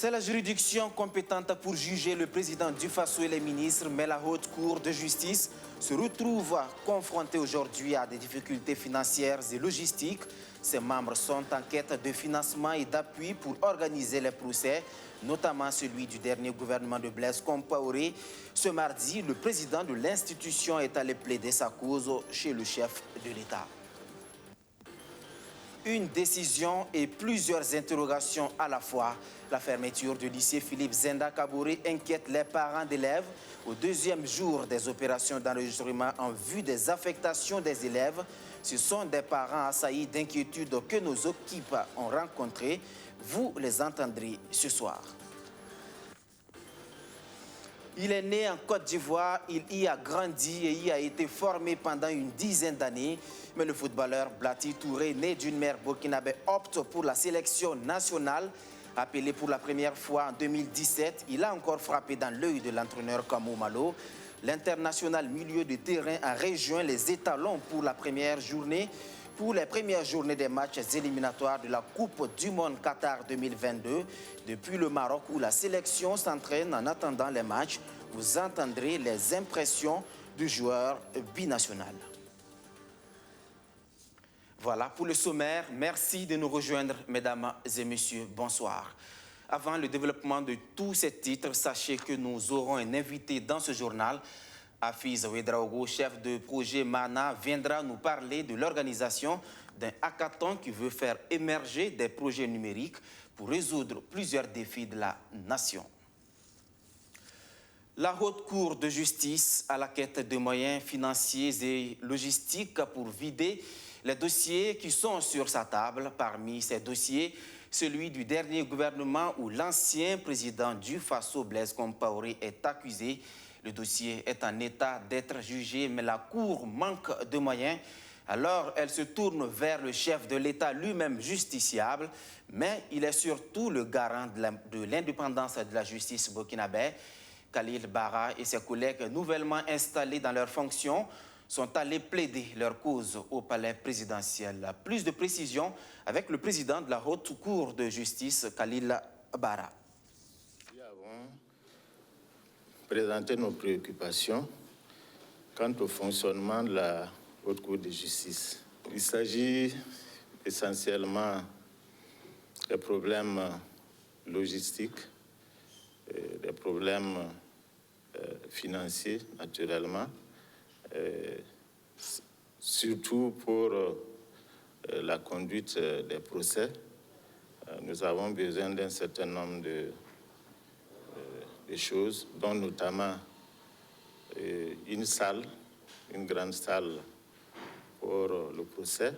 C'est la juridiction compétente pour juger le président du Faso et les ministres, mais la Haute Cour de justice se retrouve confrontée aujourd'hui à des difficultés financières et logistiques. Ses membres sont en quête de financement et d'appui pour organiser les procès, notamment celui du dernier gouvernement de Blaise Compaoré. Ce mardi, le président de l'institution est allé plaider sa cause chez le chef de l'État. Une décision et plusieurs interrogations à la fois. La fermeture du lycée Philippe Zenda Kaboré inquiète les parents d'élèves. Au deuxième jour des opérations d'enregistrement en vue des affectations des élèves, ce sont des parents assaillis d'inquiétude que nos équipes ont rencontrés. Vous les entendrez ce soir. Il est né en Côte d'Ivoire, il y a grandi et y a été formé pendant une dizaine d'années. Mais le footballeur Blati Touré, né d'une mère burkinabé, opte pour la sélection nationale. Appelé pour la première fois en 2017, il a encore frappé dans l'œil de l'entraîneur Kamou Malo. L'international milieu de terrain a rejoint les étalons pour la première journée. Pour les premières journées des matchs éliminatoires de la Coupe du Monde Qatar 2022, depuis le Maroc où la sélection s'entraîne en attendant les matchs, vous entendrez les impressions du joueur binational. Voilà pour le sommaire. Merci de nous rejoindre, mesdames et messieurs. Bonsoir. Avant le développement de tous ces titres, sachez que nous aurons un invité dans ce journal. Afiz Ouedraogo, chef de projet MANA, viendra nous parler de l'organisation d'un hackathon qui veut faire émerger des projets numériques pour résoudre plusieurs défis de la nation. La Haute Cour de justice à la quête de moyens financiers et logistiques pour vider les dossiers qui sont sur sa table. Parmi ces dossiers, celui du dernier gouvernement où l'ancien président du Faso, Blaise Compaoré, est accusé. Le dossier est en état d'être jugé, mais la Cour manque de moyens. Alors, elle se tourne vers le chef de l'État lui-même justiciable, mais il est surtout le garant de l'indépendance de la justice burkinabé. Khalil Bara et ses collègues nouvellement installés dans leurs fonctions sont allés plaider leur cause au palais présidentiel. Plus de précisions avec le président de la Haute Cour de justice, Khalil Bara. Nous avons présenté nos préoccupations quant au fonctionnement de la Haute Cour de justice. Il s'agit essentiellement des problèmes logistiques, des problèmes financiers, naturellement, surtout pour la conduite des procès. Nous avons besoin d'un certain nombre de choses, dont notamment une salle, une grande salle pour le procès.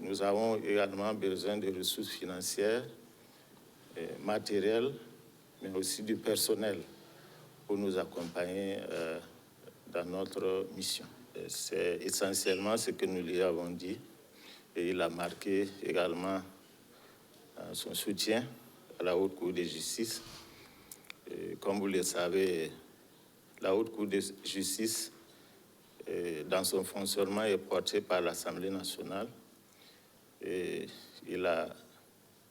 Nous avons également besoin de ressources financières, matérielles, mais aussi du personnel pour nous accompagner dans notre mission. C'est essentiellement ce que nous lui avons dit et il a marqué également son soutien à la Haute Cour de justice. Et comme vous le savez, la Haute Cour de justice, dans son fonctionnement, est portée par l'Assemblée nationale. Et il a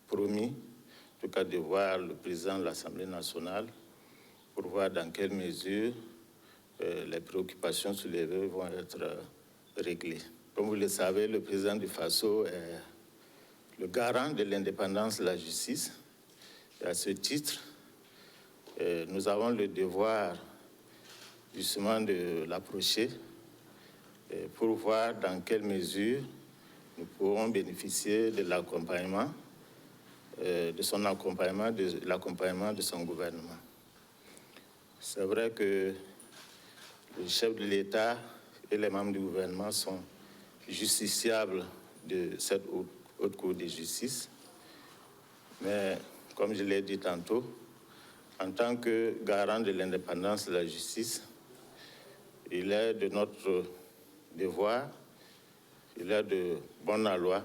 promis, en tout cas, de voir le président de l'Assemblée nationale pour voir dans quelle mesure les préoccupations soulevées vont être réglées. Comme vous le savez, le président du Faso est le garant de l'indépendance de la justice. Et à ce titre, nous avons le devoir justement de l'approcher pour voir dans quelle mesure nous pourrons bénéficier de l'accompagnement, de son accompagnement, de l'accompagnement de son gouvernement. C'est vrai que le chef de l'État et les membres du gouvernement sont justiciables de cette Haute Cour de justice. Mais, comme je l'ai dit tantôt, en tant que garant de l'indépendance de la justice, il est de notre devoir, il est de bonne loi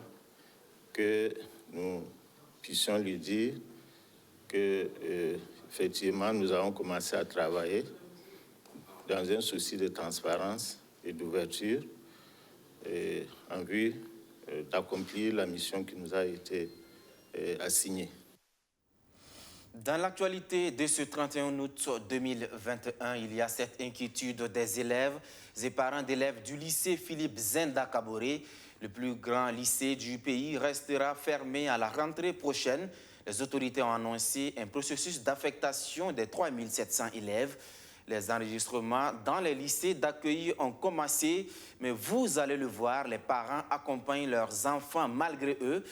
que nous puissions lui dire que, effectivement, nous avons commencé à travailler dans un souci de transparence et d'ouverture en vue d'accomplir la mission qui nous a été assignée. Dans l'actualité de ce 31 août 2021, il y a cette inquiétude des élèves et parents d'élèves du lycée Philippe Zenda Kaboré. Le plus grand lycée du pays restera fermé à la rentrée prochaine. Les autorités ont annoncé un processus d'affectation des 3700 élèves. Les enregistrements dans les lycées d'accueil ont commencé, mais vous allez le voir, les parents accompagnent leurs enfants malgré eux.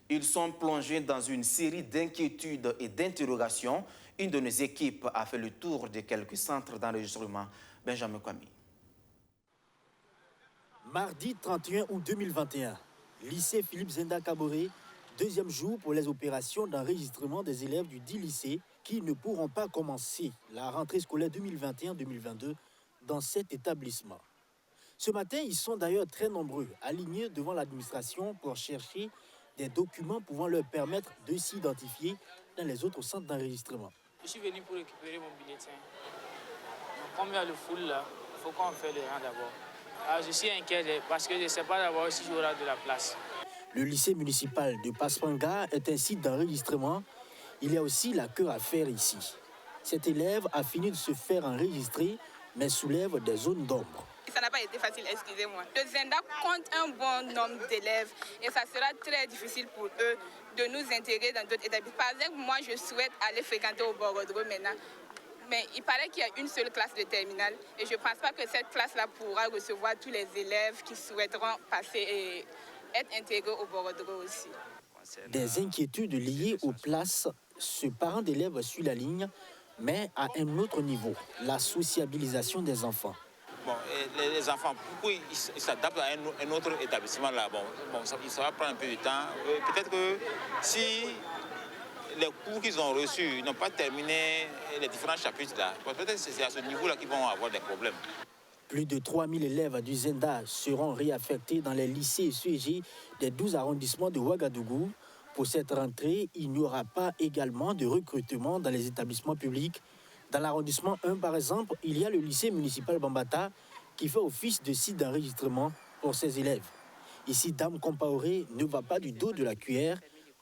Ils sont plongés dans une série d'inquiétudes et d'interrogations. Une de nos équipes a fait le tour de quelques centres d'enregistrement. Benjamin Kwame. Mardi 31 août 2021, lycée Philippe Zenda Kaboré, deuxième jour pour les opérations d'enregistrement des élèves du dit lycée qui ne pourront pas commencer la rentrée scolaire 2021-2022 dans cet établissement. Ce matin, ils sont d'ailleurs très nombreux, alignés devant l'administration pour chercher des documents pouvant leur permettre de s'identifier dans les autres centres d'enregistrement. Je suis venu pour récupérer mon bulletin. Comme il y a le full là, il faut qu'on fasse le rang d'abord. Je suis inquiet parce que je ne sais pas d'abord si j'aurai de la place. Le lycée municipal de Paspanga est un site d'enregistrement. Il y a aussi la queue à faire ici. Cet élève a fini de se faire enregistrer, mais soulève des zones d'ombre. Ça n'a pas été facile, excusez-moi. Le Zenda compte un bon nombre d'élèves et ça sera très difficile pour eux de nous intégrer dans d'autres établissements. Par exemple, moi, je souhaite aller fréquenter au Borodro maintenant. Mais il paraît qu'il y a une seule classe de terminale et je ne pense pas que cette classe-là pourra recevoir tous les élèves qui souhaiteront passer et être intégrés au Borodro aussi. Des inquiétudes liées aux places, ce parent d'élèves suit la ligne, mais à un autre niveau, la sociabilisation des enfants. Bon, les enfants, pourquoi ils s'adaptent à un autre établissement là, ça va prendre un peu de temps. Peut-être que si les cours qu'ils ont reçus n'ont pas terminé les différents chapitres là, peut-être que c'est à ce niveau-là qu'ils vont avoir des problèmes. Plus de 3000 élèves du Zenda seront réaffectés dans les lycées et CEG des 12 arrondissements de Ouagadougou. Pour cette rentrée, il n'y aura pas également de recrutement dans les établissements publics. Dans l'arrondissement 1, par exemple, il y a le lycée municipal Bambata qui fait office de site d'enregistrement pour ses élèves. Ici, Dame Compaoré ne va pas du dos de la cuillère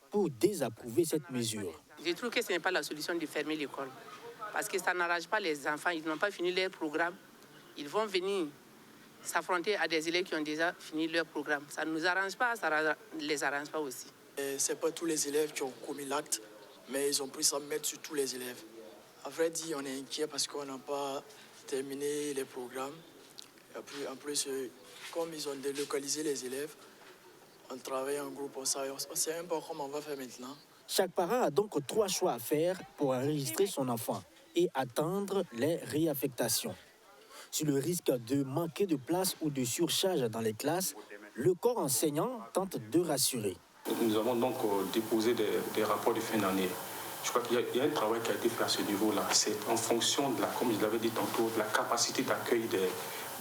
pour désapprouver cette mesure. Je trouve que ce n'est pas la solution de fermer l'école parce que ça n'arrange pas les enfants. Ils n'ont pas fini leur programme. Ils vont venir s'affronter à des élèves qui ont déjà fini leur programme. Ça ne nous arrange pas, ça ne les arrange pas aussi. Ce n'est pas tous les élèves qui ont commis l'acte, mais ils ont pris ça mettre sur tous les élèves. À vrai dire, on est inquiet parce qu'on n'a pas terminé les programmes. Et en plus, comme ils ont délocalisé les élèves, on travaille en groupe, on sait même pas comment on va faire maintenant. Chaque parent a donc 3 choix à faire pour enregistrer son enfant et attendre les réaffectations. Sur le risque de manquer de place ou de surcharge dans les classes, le corps enseignant tente de rassurer. Nous avons donc déposé des rapports de fin d'année. Je crois qu'il y a un travail qui a été fait à ce niveau-là. C'est en fonction de comme je l'avais dit tantôt, de la capacité d'accueil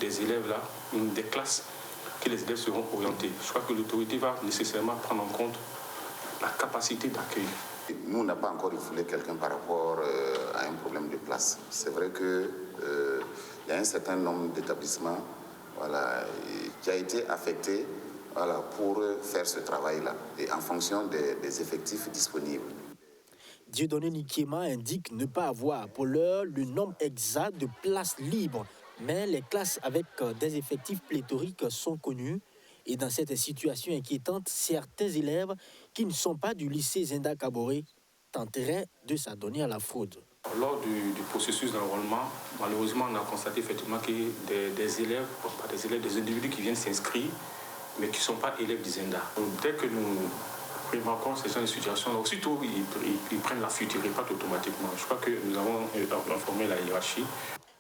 des élèves, là, des classes, que les élèves seront orientés. Je crois que l'autorité va nécessairement prendre en compte la capacité d'accueil. Nous, on n'a pas encore refoulé quelqu'un par rapport à un problème de place. C'est vrai qu'il y a un certain nombre d'établissements qui a été affecté pour faire ce travail-là, et en fonction des effectifs disponibles. Dieudonné Nikiema indique ne pas avoir pour l'heure le nombre exact de places libres, mais les classes avec des effectifs pléthoriques sont connues. Et dans cette situation inquiétante, certains élèves qui ne sont pas du lycée Zenda Kaboré tenteraient de s'adonner à la fraude. Lors du processus d'enrôlement, malheureusement, on a constaté effectivement qu'il y a des individus qui viennent s'inscrire, mais qui ne sont pas élèves du Zenda. Donc, dès que nous prenons en compte ces genre de situations, aussitôt ils prennent la fuite, ils repartent automatiquement. Je crois que nous avons informé la hiérarchie.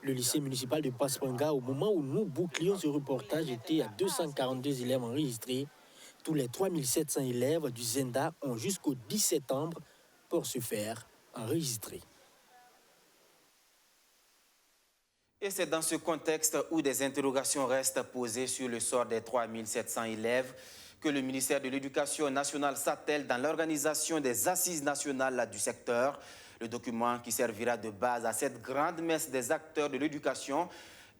Le lycée municipal de Paspanga, au moment où nous bouclions ce reportage, était à 242 élèves enregistrés. Tous les 3700 élèves du Zenda ont jusqu'au 10 septembre pour se faire enregistrer. Et c'est dans ce contexte où des interrogations restent posées sur le sort des 3700 élèves que le ministère de l'Éducation nationale s'attelle dans l'organisation des assises nationales du secteur. Le document qui servira de base à cette grande messe des acteurs de l'éducation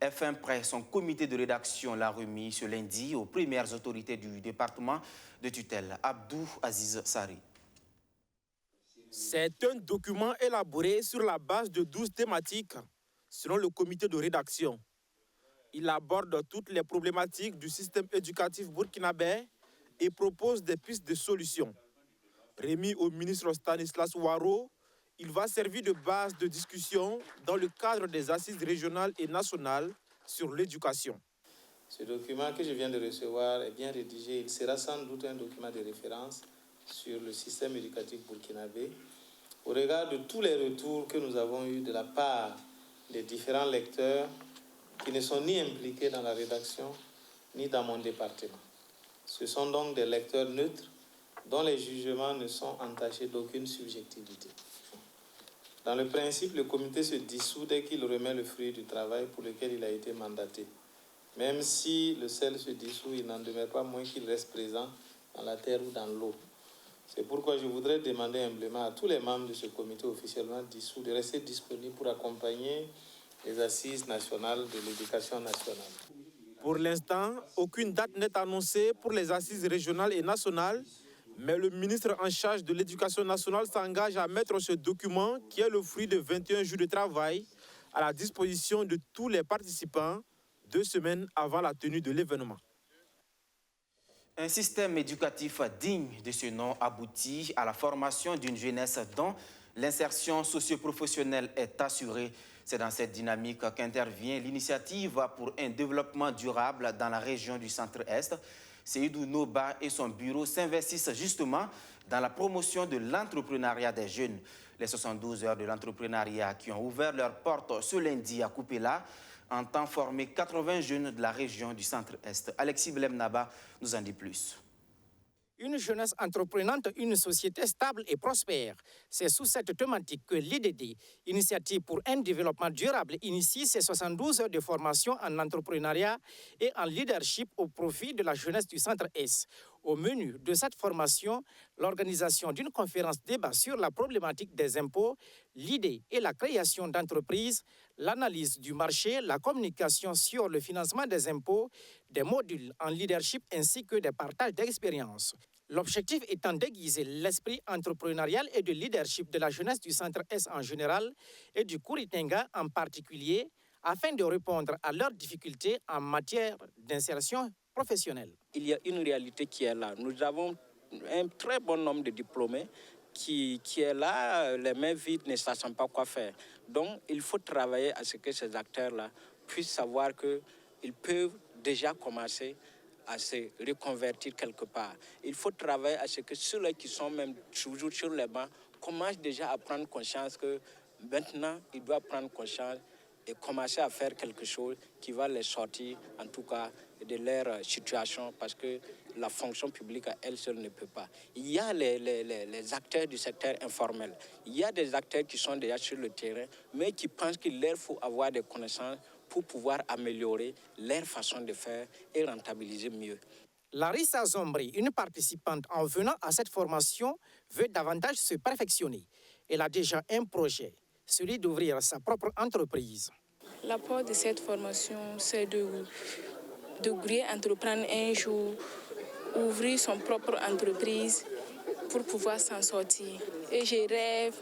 est fin prêt. Son comité de rédaction l'a remis ce lundi aux premières autorités du département de tutelle. Abdou Aziz Sari. C'est un document élaboré sur la base de 12 thématiques, selon le comité de rédaction. Il aborde toutes les problématiques du système éducatif burkinabé et propose des pistes de solutions. Remis au ministre Stanislas Ouaro, il va servir de base de discussion dans le cadre des assises régionales et nationales sur l'éducation. Ce document que je viens de recevoir est bien rédigé. Il sera sans doute un document de référence sur le système éducatif burkinabé. Au regard de tous les retours que nous avons eus de la part des différents lecteurs qui ne sont ni impliqués dans la rédaction ni dans mon département. Ce sont donc des lecteurs neutres dont les jugements ne sont entachés d'aucune subjectivité. Dans le principe, le comité se dissout dès qu'il remet le fruit du travail pour lequel il a été mandaté. Même si le sel se dissout, il n'en demeure pas moins qu'il reste présent dans la terre ou dans l'eau. C'est pourquoi je voudrais demander humblement à tous les membres de ce comité officiellement dissous de rester disponibles pour accompagner les assises nationales de l'éducation nationale. Pour l'instant, aucune date n'est annoncée pour les assises régionales et nationales, mais le ministre en charge de l'éducation nationale s'engage à mettre ce document, qui est le fruit de 21 jours de travail, à la disposition de tous les participants 2 semaines avant la tenue de l'événement. Un système éducatif digne de ce nom aboutit à la formation d'une jeunesse dont l'insertion socio-professionnelle est assurée. C'est dans cette dynamique qu'intervient l'initiative pour un développement durable dans la région du Centre-Est. Seydou Noba et son bureau s'investissent justement dans la promotion de l'entrepreneuriat des jeunes. Les 72 heures de l'entrepreneuriat qui ont ouvert leurs portes ce lundi à Koupela entend former 80 jeunes de la région du Centre-Est. Alexis Blemnaba nous en dit plus. Une jeunesse entreprenante, une société stable et prospère. C'est sous cette thématique que l'IDD, Initiative pour un développement durable, initie ses 72 heures de formation en entrepreneuriat et en leadership au profit de la jeunesse du Centre-Est. Au menu de cette formation, l'organisation d'une conférence débat sur la problématique des impôts, l'idée et la création d'entreprises, l'analyse du marché, la communication sur le financement des impôts, des modules en leadership ainsi que des partages d'expériences. L'objectif étant d'aiguiser l'esprit entrepreneurial et de leadership de la jeunesse du Centre-Est en général et du Kouritenga en particulier, afin de répondre à leurs difficultés en matière d'insertion professionnelle. Il y a une réalité qui est là. Nous avons un très bon nombre de diplômés qui est là, les mains vides, ne sachant pas quoi faire. Donc, il faut travailler à ce que ces acteurs-là puissent savoir qu'ils peuvent déjà commencer à se reconvertir quelque part. Il faut travailler à ce que ceux-là qui sont même toujours sur les bancs commencent déjà à prendre conscience que maintenant, ils doivent prendre conscience et commencer à faire quelque chose qui va les sortir, en tout cas, de leur situation, parce que la fonction publique à elle seule ne peut pas. Il y a les acteurs du secteur informel. Il y a des acteurs qui sont déjà sur le terrain, mais qui pensent qu'il leur faut avoir des connaissances pour pouvoir améliorer leur façon de faire et rentabiliser mieux. Larissa Zombri, une participante en venant à cette formation, veut davantage se perfectionner. Elle a déjà un projet, celui d'ouvrir sa propre entreprise. L'apport de cette formation, c'est de entreprendre un jour, ouvrir son propre entreprise pour pouvoir s'en sortir. Et je rêve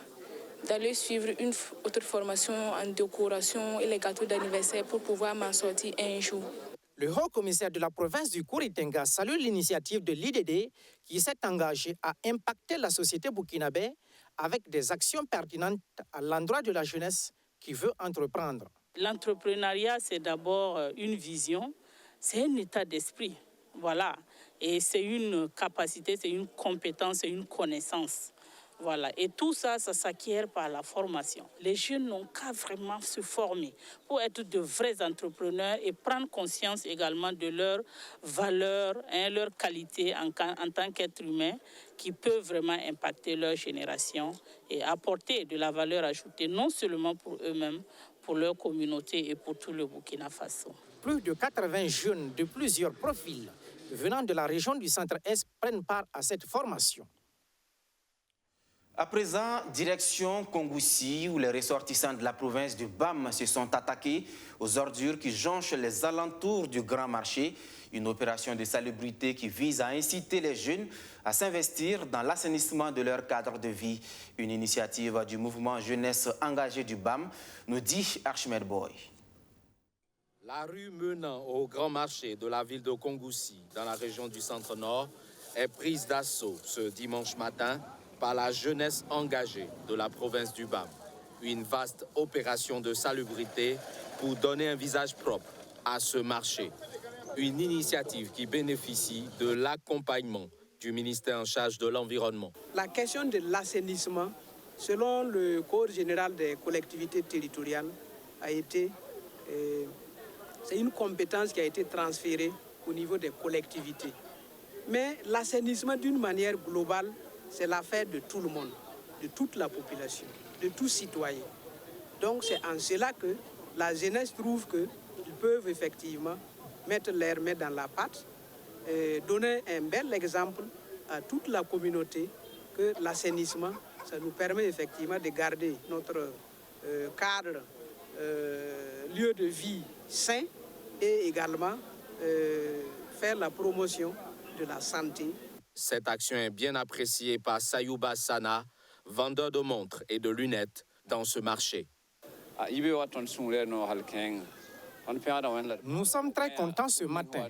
d'aller suivre une autre formation en décoration et les gâteaux d'anniversaire pour pouvoir m'en sortir un jour. Le haut-commissaire de la province du Kouritenga salue l'initiative de l'IDD qui s'est engagé à impacter la société burkinabé avec des actions pertinentes à l'endroit de la jeunesse qui veut entreprendre. L'entrepreneuriat, c'est d'abord une vision, c'est un état d'esprit. Voilà. Et c'est une capacité, c'est une compétence, c'est une connaissance. Voilà. Et tout ça, ça s'acquiert par la formation. Les jeunes n'ont qu'à vraiment se former pour être de vrais entrepreneurs et prendre conscience également de leurs valeurs, leurs qualités en tant qu'être humain qui peuvent vraiment impacter leur génération et apporter de la valeur ajoutée, non seulement pour eux-mêmes, pour leur communauté et pour tout le Burkina Faso. Plus de 80 jeunes de plusieurs profils venant de la région du Centre-Est prennent part à cette formation. À présent, direction Kongoussi, où les ressortissants de la province du BAM se sont attaqués aux ordures qui jonchent les alentours du Grand Marché. Une opération de salubrité qui vise à inciter les jeunes à s'investir dans l'assainissement de leur cadre de vie. Une initiative du mouvement Jeunesse engagée du BAM, nous dit Archimède Boy. La rue menant au Grand Marché de la ville de Kongoussi, dans la région du Centre-Nord, est prise d'assaut ce dimanche matin par la jeunesse engagée de la province du BAM. Une vaste opération de salubrité pour donner un visage propre à ce marché. Une initiative qui bénéficie de l'accompagnement du ministère en charge de l'environnement. La question de l'assainissement, selon le Code général des collectivités territoriales, c'est une compétence qui a été transférée au niveau des collectivités. Mais l'assainissement, d'une manière globale, c'est l'affaire de tout le monde, de toute la population, de tout citoyen. Donc c'est en cela que la jeunesse trouve qu'ils peuvent effectivement mettre leurs mains dans la pâte, donner un bel exemple à toute la communauté que l'assainissement, ça nous permet effectivement de garder notre cadre, lieu de vie sain et également faire la promotion de la santé. Cette action est bien appréciée par Sayouba Sana, vendeur de montres et de lunettes dans ce marché. Nous sommes très contents ce matin.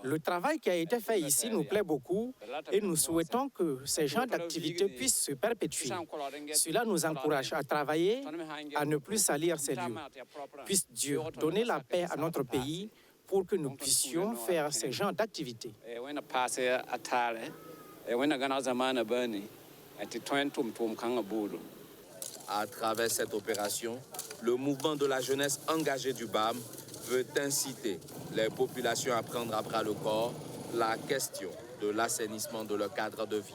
Le travail qui a été fait ici nous plaît beaucoup et nous souhaitons que ces genres d'activités puissent se perpétuer. Cela nous encourage à travailler, à ne plus salir ces lieux. Puisse Dieu donner la paix à notre pays pour que nous puissions faire ces genres d'activités. À travers cette opération, le mouvement de la jeunesse engagée du BAM veut inciter les populations à prendre à bras le corps la question de l'assainissement de leur cadre de vie.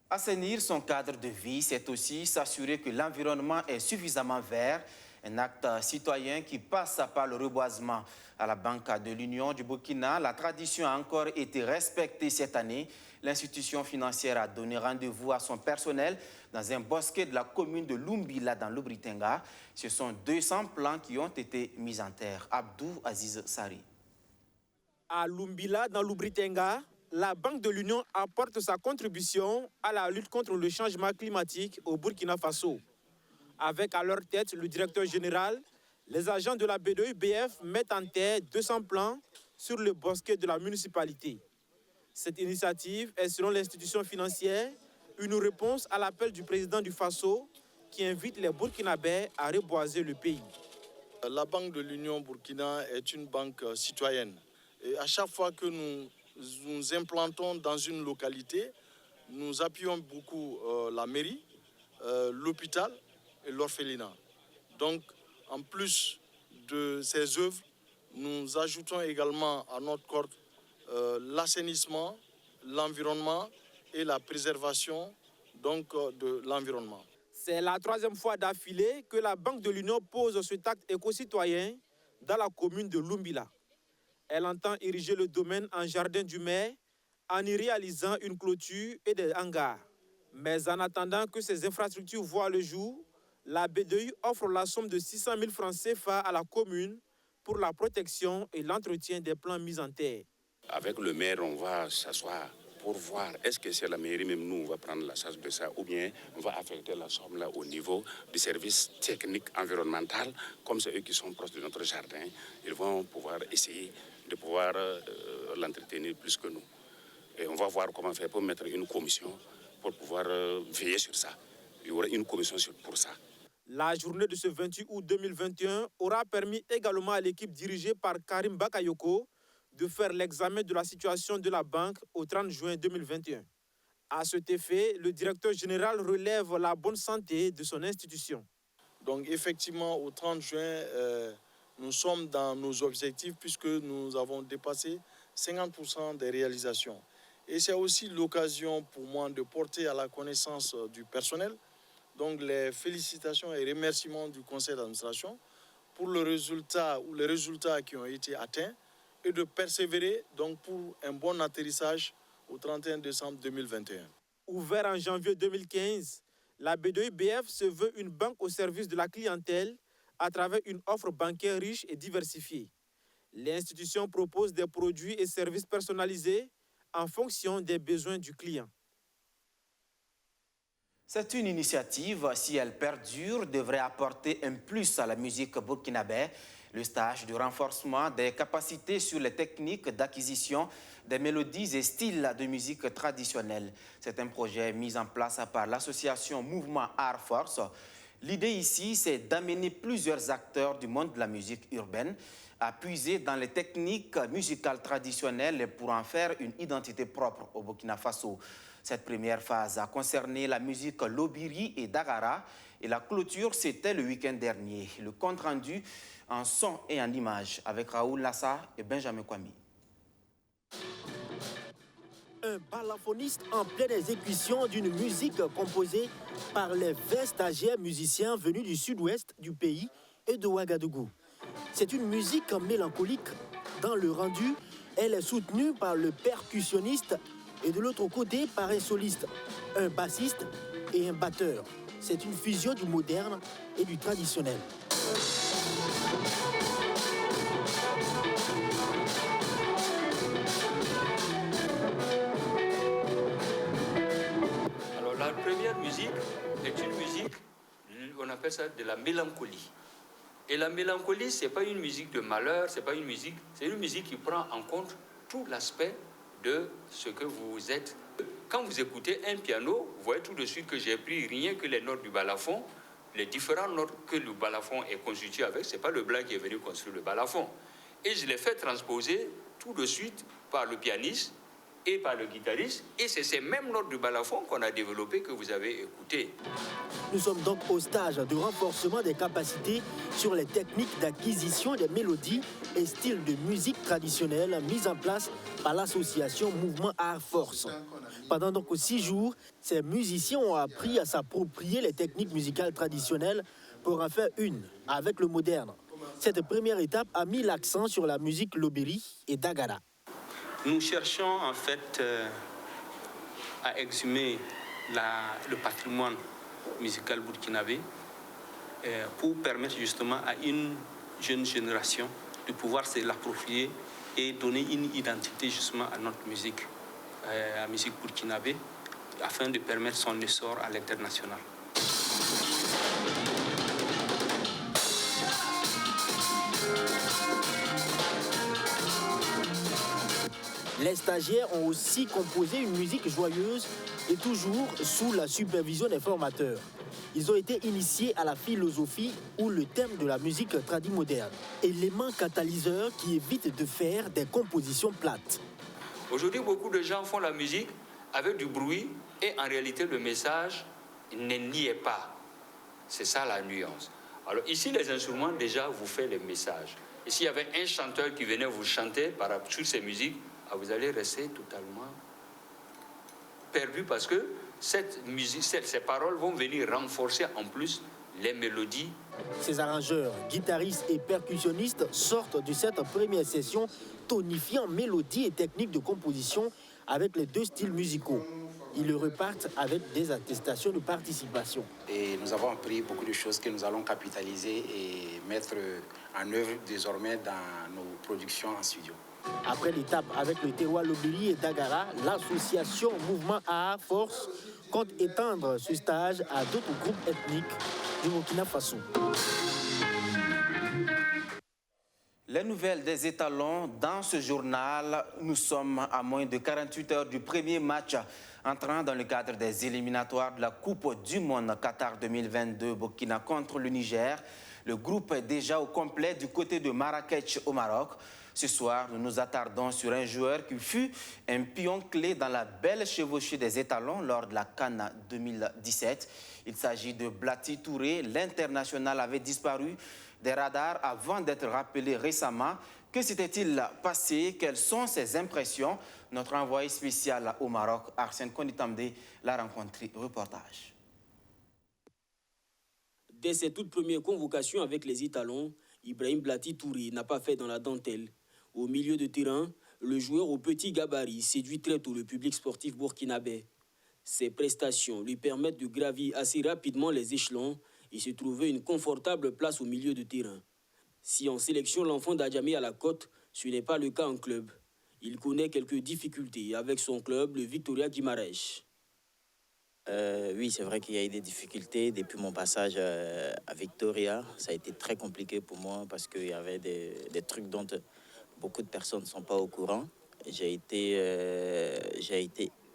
Assainir son cadre de vie, c'est aussi s'assurer que l'environnement est suffisamment vert, un acte citoyen qui passe par le reboisement. À la Banque de l'Union du Burkina, la tradition a encore été respectée cette année. L'institution financière a donné rendez-vous à son personnel dans un bosquet de la commune de Lumbila dans l'Obritenga. Ce sont 200 plants qui ont été mis en terre. Abdou Aziz Sari. À Lumbila, dans l'Obritenga, la Banque de l'Union apporte sa contribution à la lutte contre le changement climatique au Burkina Faso. Avec à leur tête le directeur général, les agents de la BDE-BF mettent en terre 200 plants sur le bosquet de la municipalité. Cette initiative est, selon l'institution financière, une réponse à l'appel du président du Faso qui invite les Burkinabés à reboiser le pays. La Banque de l'Union Burkina est une banque citoyenne. Et à chaque fois que nous nous implantons dans une localité, nous appuyons beaucoup la mairie, l'hôpital et l'orphelinat. Donc, en plus de ces œuvres, nous ajoutons également à notre corde l'assainissement, l'environnement et la préservation de l'environnement. C'est la troisième fois d'affilée que la Banque de l'Union pose cet acte éco-citoyen dans la commune de Lumbila. Elle entend ériger le domaine en jardin du maire en y réalisant une clôture et des hangars. Mais en attendant que ces infrastructures voient le jour, la BDU offre la somme de 600 000 francs CFA à la commune pour la protection et l'entretien des plants mis en terre. Avec le maire, on va s'asseoir pour voir est-ce que c'est la mairie, même nous, on va prendre la charge de ça, ou bien on va affecter la somme là au niveau du service technique environnemental, comme c'est eux qui sont proches de notre jardin, ils vont pouvoir essayer de pouvoir l'entretenir plus que nous. Et on va voir comment faire pour mettre une commission pour pouvoir veiller sur ça. Il y aura une commission pour ça. La journée de ce 28 août 2021 aura permis également à l'équipe dirigée par Karim Bakayoko de faire l'examen de la situation de la banque au 30 juin 2021. À cet effet, le directeur général relève la bonne santé de son institution. Donc effectivement, au 30 juin, nous sommes dans nos objectifs puisque nous avons dépassé 50% des réalisations. Et c'est aussi l'occasion pour moi de porter à la connaissance du personnel donc les félicitations et remerciements du conseil d'administration pour le résultat ou les résultats qui ont été atteints et de persévérer donc pour un bon atterrissage au 31 décembre 2021. Ouvert en janvier 2015, la B2IBF se veut une banque au service de la clientèle à travers une offre bancaire riche et diversifiée. L'institution propose des produits et services personnalisés en fonction des besoins du client. C'est une initiative, si elle perdure, devrait apporter un plus à la musique burkinabé. Le stage de renforcement des capacités sur les techniques d'acquisition des mélodies et styles de musique traditionnelle. C'est un projet mis en place par l'association Mouvement Art Force. L'idée ici, c'est d'amener plusieurs acteurs du monde de la musique urbaine à puiser dans les techniques musicales traditionnelles pour en faire une identité propre au Burkina Faso. Cette première phase a concerné la musique Lobiri et Dagara et la clôture, c'était le week-end dernier. Le compte rendu en son et en images avec Raoul Lassa et Benjamin Kwame. Un balafoniste en pleine exécution d'une musique composée par les 20 stagiaires musiciens venus du sud-ouest du pays et de Ouagadougou. C'est une musique mélancolique. Dans le rendu, elle est soutenue par le percussionniste et de l'autre côté par un soliste, un bassiste et un batteur. C'est une fusion du moderne et du traditionnel. Alors la première musique est une musique, on appelle ça de la mélancolie. Et la mélancolie, ce n'est pas une musique de malheur, c'est une musique qui prend en compte tout l'aspect de ce que vous êtes. Quand vous écoutez un piano, vous voyez tout de suite que j'ai pris rien que les notes du balafon, les différentes notes que le balafon est constitué avec, ce n'est pas le blanc qui est venu construire le balafon. Et je l'ai fait transposer tout de suite par le pianiste et par le guitariste, et c'est ces mêmes notes du balafon qu'on a développées que vous avez écoutées. Nous sommes donc au stage de renforcement des capacités sur les techniques d'acquisition des mélodies et styles de musique traditionnelle mises en place par l'association Mouvement Art Force. Pendant donc 6 jours, ces musiciens ont appris à s'approprier les techniques musicales traditionnelles pour en faire une avec le moderne. Cette première étape a mis l'accent sur la musique Lobiri et Dagara. Nous cherchons en fait à exhumer le patrimoine musical burkinabé pour permettre justement à une jeune génération de pouvoir se l'approprier et donner une identité justement à notre musique, à la musique burkinabé, afin de permettre son essor à l'international. Les stagiaires ont aussi composé une musique joyeuse et toujours sous la supervision des formateurs. Ils ont été initiés à la philosophie ou le thème de la musique tradimoderne, élément catalyseur qui évite de faire des compositions plates. Aujourd'hui, beaucoup de gens font la musique avec du bruit et en réalité, le message n'y est pas. C'est ça la nuance. Alors ici, les instruments déjà vous font les messages. Et s'il y avait un chanteur qui venait vous chanter sur ces musiques, vous allez rester totalement perdu parce que cette musique, ces paroles vont venir renforcer en plus les mélodies. Ces arrangeurs, guitaristes et percussionnistes sortent de cette première session tonifiant mélodie et technique de composition avec les 2 styles musicaux. Ils repartent avec des attestations de participation. Et nous avons appris beaucoup de choses que nous allons capitaliser et mettre en œuvre désormais dans nos productions en studio. Après l'étape avec le terroir Lobiri et Dagara, l'association Mouvement Art Force compte étendre ce stage à d'autres groupes ethniques du Burkina Faso. Les nouvelles des étalons dans ce journal. Nous sommes à moins de 48 heures du premier match entrant dans le cadre des éliminatoires de la Coupe du Monde Qatar 2022 Burkina contre le Niger. Le groupe est déjà au complet du côté de Marrakech au Maroc. Ce soir, nous nous attardons sur un joueur qui fut un pion clé dans la belle chevauchée des étalons lors de la CAN 2017. Il s'agit de Blati Touré. L'international avait disparu des radars avant d'être rappelé récemment. Que s'était-il passé? Quelles sont ses impressions? Notre envoyé spécial au Maroc, Arsène Konitamde, l'a rencontré. Reportage. Dès ses toutes premières convocations avec les étalons, Ibrahim Blati Touré n'a pas fait dans la dentelle. Au milieu de terrain, le joueur au petit gabarit séduit très tôt le public sportif burkinabé. Ses prestations lui permettent de gravir assez rapidement les échelons et se trouver une confortable place au milieu de terrain. Si en sélection l'enfant d'Adjamé à la cote, ce n'est pas le cas en club. Il connaît quelques difficultés avec son club, le Victoria Guimarães. Oui, c'est vrai qu'il y a eu des difficultés depuis mon passage à Victoria. Ça a été très compliqué pour moi parce qu'il y avait des trucs dont beaucoup de personnes ne sont pas au courant. J'ai été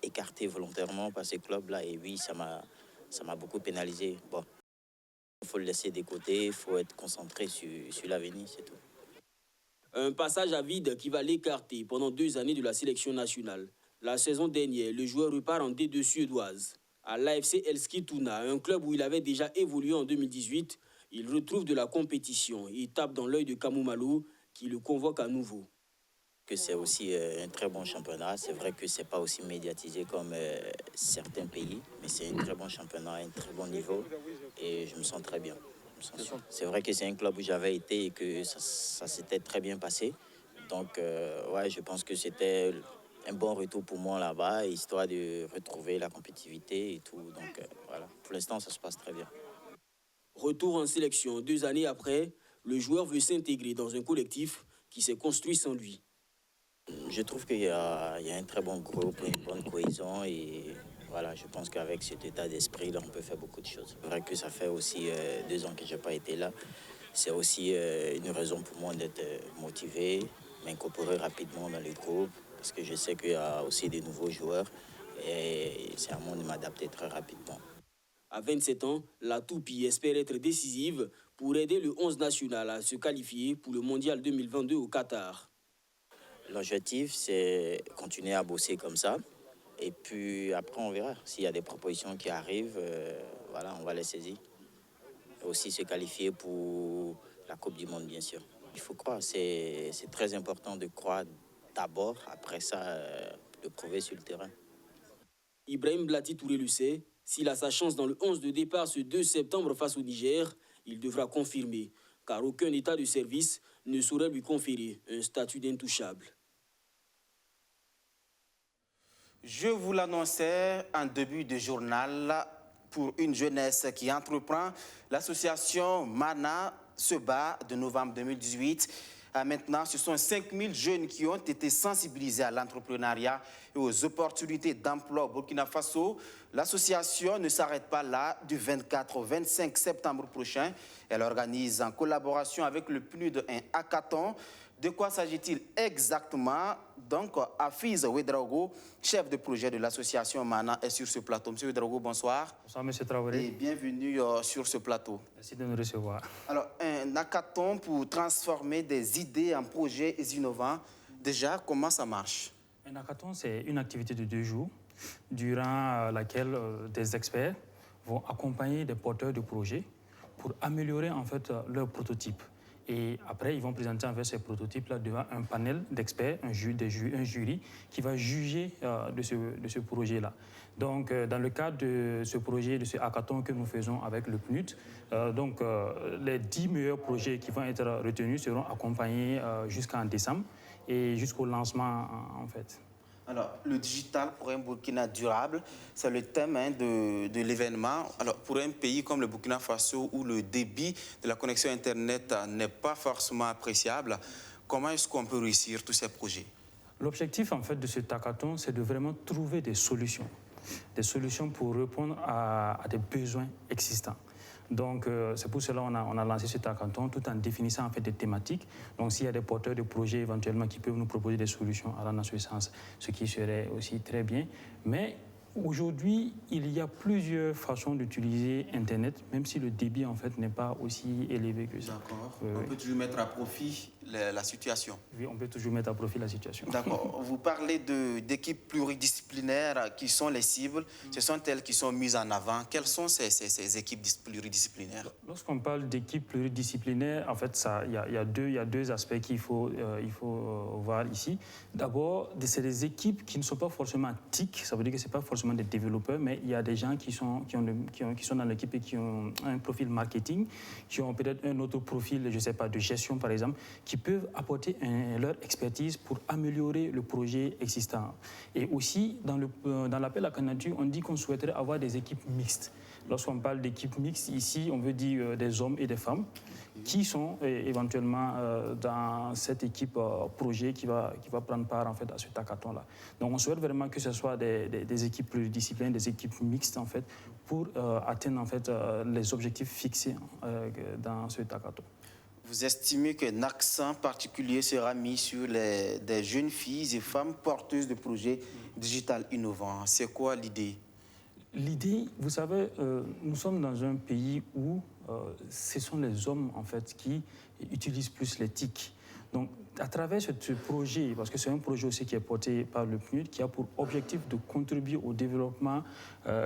écarté volontairement par ces clubs-là et oui, ça m'a beaucoup pénalisé. Bon, il faut le laisser de côté, il faut être concentré sur l'avenir, c'est tout. Un passage à vide qui va l'écarter pendant 2 années de la sélection nationale. La saison dernière, le joueur repart en D2 suédoise. À l'AFC Eskilstuna, un club où il avait déjà évolué en 2018, il retrouve de la compétition et tape dans l'œil de Kamou Malo qui le convoque à nouveau. C'est aussi un très bon championnat. C'est vrai que ce n'est pas aussi médiatisé comme certains pays, mais c'est un très bon championnat, un très bon niveau et je me sens très bien. C'est vrai que c'est un club où j'avais été et que ça s'était très bien passé. Donc, ouais, je pense que c'était un bon retour pour moi là-bas, histoire de retrouver la compétitivité et tout. Donc, voilà, pour l'instant, ça se passe très bien. Retour en sélection 2 années après, le joueur veut s'intégrer dans un collectif qui s'est construit sans lui. Je trouve qu'il y a un très bon groupe, une bonne cohésion et voilà, je pense qu'avec cet état d'esprit-là, on peut faire beaucoup de choses. C'est vrai que ça fait aussi 2 ans que je n'ai pas été là. C'est aussi une raison pour moi d'être motivé, m'incorporer rapidement dans les groupes parce que je sais qu'il y a aussi des nouveaux joueurs et c'est à moi de m'adapter très rapidement. À 27 ans, la Toupie espère être décisive pour aider le 11 national à se qualifier pour le Mondial 2022 au Qatar. L'objectif, c'est continuer à bosser comme ça. Et puis après, on verra. S'il y a des propositions qui arrivent, voilà, on va les saisir. Et aussi se qualifier pour la Coupe du Monde, bien sûr. Il faut croire, c'est très important de croire d'abord, après ça, de prouver sur le terrain. Ibrahim Blati Touré le sait, s'il a sa chance dans le 11 de départ ce 2 septembre face au Niger, il devra confirmer, car aucun état de service ne saurait lui conférer un statut d'intouchable. Je vous l'annonçais en début de journal, pour une jeunesse qui entreprend, l'association MANA se bat de novembre 2018 à maintenant. Ce sont 5000 jeunes qui ont été sensibilisés à l'entrepreneuriat et aux opportunités d'emploi au Burkina Faso. L'association ne s'arrête pas là. Du 24 au 25 septembre prochain, elle organise en collaboration avec le PNUD un hackathon. De quoi s'agit-il exactement? Donc, Afiz Ouedraogo, chef de projet de l'association MANA, est sur ce plateau. Monsieur Ouedraogo, bonsoir. Bonsoir, monsieur Traoré. Et bienvenue sur ce plateau. Merci de nous recevoir. Alors, un hackathon pour transformer des idées en projets innovants. Déjà, comment ça marche? Un hackathon, c'est une activité de 2 jours, durant laquelle des experts vont accompagner des porteurs de projets pour améliorer en fait leur prototype. Et après, ils vont présenter en fait ces prototypes-là devant un panel d'experts, un jury qui va juger de ce projet-là. Donc, dans le cadre de ce projet, de ce hackathon que nous faisons avec le PNUD, les 10 meilleurs projets qui vont être retenus seront accompagnés jusqu'en décembre et jusqu'au lancement en fait. Alors, le digital pour un Burkina durable, c'est le thème de l'événement. Alors, pour un pays comme le Burkina Faso, où le débit de la connexion Internet n'est pas forcément appréciable, comment est-ce qu'on peut réussir tous ces projets? L'objectif, en fait, de ce hackathon, c'est de vraiment trouver des solutions pour répondre à des besoins existants. Donc, c'est pour cela qu'on a lancé ce hackathon tout en définissant en fait des thématiques. Donc, s'il y a des porteurs de projets éventuellement qui peuvent nous proposer des solutions allant dans ce sens, ce qui serait aussi très bien. Mais aujourd'hui, il y a plusieurs façons d'utiliser Internet, même si le débit en fait n'est pas aussi élevé que ça. D'accord. On peut toujours mettre à profit la situation. Oui, on peut toujours mettre à profit la situation. D'accord. Vous parlez d'équipes pluridisciplinaires qui sont les cibles. Ce sont elles qui sont mises en avant. Quelles sont ces équipes pluridisciplinaires? Lorsqu'on parle d'équipes pluridisciplinaires, en fait, il y a deux aspects qu'il faut voir ici. D'abord, c'est des équipes qui ne sont pas forcément TIC. Ça veut dire que ce n'est pas forcément forcément des développeurs, mais il y a des gens qui sont dans l'équipe et qui ont un profil marketing, qui ont peut-être un autre profil, je ne sais pas, de gestion par exemple, qui peuvent apporter leur expertise pour améliorer le projet existant. Et aussi, dans l'appel à candidature, on dit qu'on souhaiterait avoir des équipes mixtes. Lorsqu'on parle d'équipes mixtes, ici, on veut dire des hommes et des femmes qui sont éventuellement dans cette équipe projet qui va prendre part en fait, à ce hackathon-là. Donc on souhaite vraiment que ce soit des équipes pluridisciplinaires, des équipes mixtes en fait, pour atteindre en fait, les objectifs fixés dans ce hackathon. Vous estimez qu'un accent particulier sera mis sur des jeunes filles et femmes porteuses de projets digital innovants. C'est quoi l'idée? L'idée, vous savez, nous sommes dans un pays où ce sont les hommes en fait, qui utilisent plus les TIC. Donc, à travers ce projet, parce que c'est un projet aussi qui est porté par le PNUD, qui a pour objectif de contribuer au développement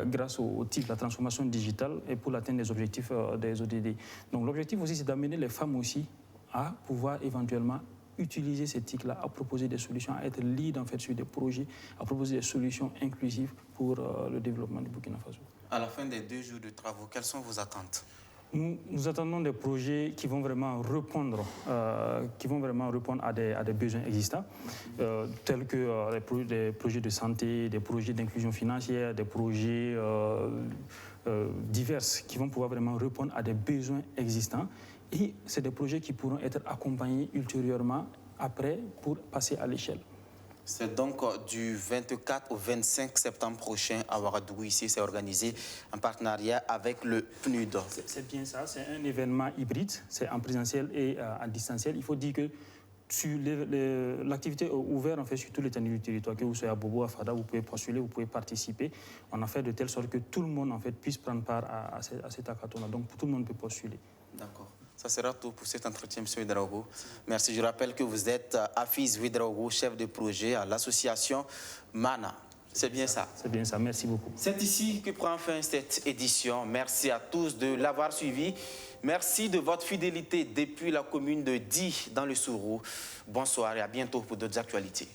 grâce au TIC, la transformation digitale, et pour atteindre les objectifs des ODD. Donc, l'objectif aussi, c'est d'amener les femmes aussi à pouvoir éventuellement utiliser ces TIC-là, à proposer des solutions, à être lead en fait, sur des projets, à proposer des solutions inclusives pour le développement du Burkina Faso. À la fin des 2 jours de travaux, quelles sont vos attentes? Nous attendons des projets qui vont vraiment répondre à des besoins existants, tels que des projets de santé, des projets d'inclusion financière, des projets divers qui vont pouvoir vraiment répondre à des besoins existants. Et c'est des projets qui pourront être accompagnés ultérieurement, après, pour passer à l'échelle. C'est donc du 24 au 25 septembre prochain à Ouagadougou. Ici, c'est organisé en partenariat avec le PNUD. C'est bien ça, c'est un événement hybride, c'est en présentiel et en distanciel. Il faut dire que l'activité est ouverte en fait, sur tout l'étendue du territoire, que vous soyez à Bobo, à Fada, vous pouvez postuler, vous pouvez participer. On a fait de telle sorte que tout le monde en fait, puisse prendre part à cet hackathon-là. Donc tout le monde peut postuler. D'accord. Ça sera tout pour cet entretien, M. Ouedraogo. Merci. Je rappelle que vous êtes Hafiz Ouedraogo, chef de projet à l'association MANA. C'est bien ça. C'est bien ça. Merci beaucoup. C'est ici que prend fin cette édition. Merci à tous de l'avoir suivi. Merci de votre fidélité depuis la commune de Di dans le Sourou. Bonsoir et à bientôt pour d'autres actualités.